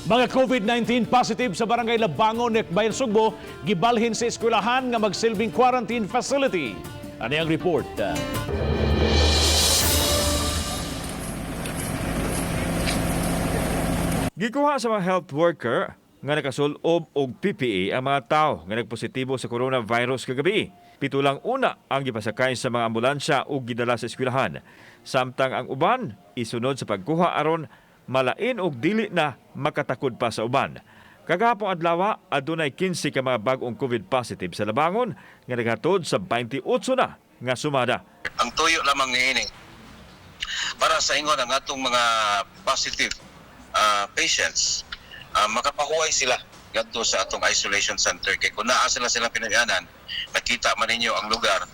Mga COVID-19 positive sa barangay Labangon, Bayan Sugbo, gibalhin sa eskwelahan nga magsilbing quarantine facility. Ano ang report? Gikuha sa mga health worker nga nakasulob og PPE ang mga tao nga nagpositibo sa coronavirus kagabi. Pito lang una ang gipasakay sa mga ambulansya ug gidala sa eskwelahan. Samtang ang uban isunod sa pagkuha aron malain og dili na makatakod pa sa uban. Kagahapon adlaw adunay 15 ka mga bag-ong COVID positive sa Labangon nga naghatod sa 28 na nga sumada. Ang tuyo lamang niini para sa ingon ang atong mga positive patients, makapahuway sila ngadto sa atong isolation center. Kay kung naa sila silang pinagyanan, nakita man ninyo ang lugar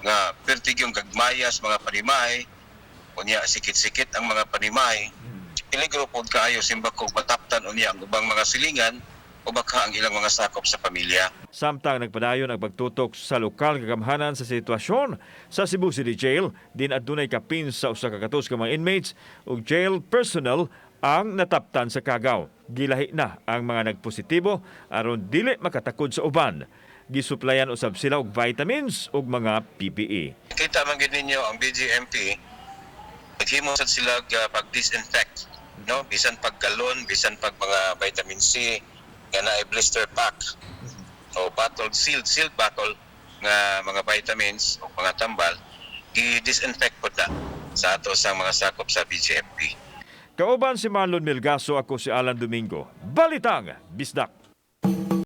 nga pertigyong gagmayas mga panimay, kunya sikit-sikit ang mga panimay, peligro pod kaayo simba kung mataptan unya ang ubang mga silingan o baka ang ilang mga sakop sa pamilya. Samtang nagpadayon ang pagtutok sa lokal nga gamhanan sa sitwasyon sa Cebu City Jail, din adunay kapin sa usa ka katos ka mga inmates ug jail personnel ang nataptan sa kagaw. Gilahi na ang mga nagpositibo aron dili makatakod sa uban. Gisuplayan usab sila og vitamins ug mga PPE. Kita man gid ninyo ang BGMP, naghimo sad sila pag-disinfect, no? Bisan pag galon, bisan pag mga vitamin C, nga na blister pack o bottle, sealed bottle nga mga vitamins o mga tambal, i-disinfect po na sa ato sa mga sakop sa BGMP. Kauban si Marlon Melgaso, ako si Alan Domingo. Balitang Bisdak.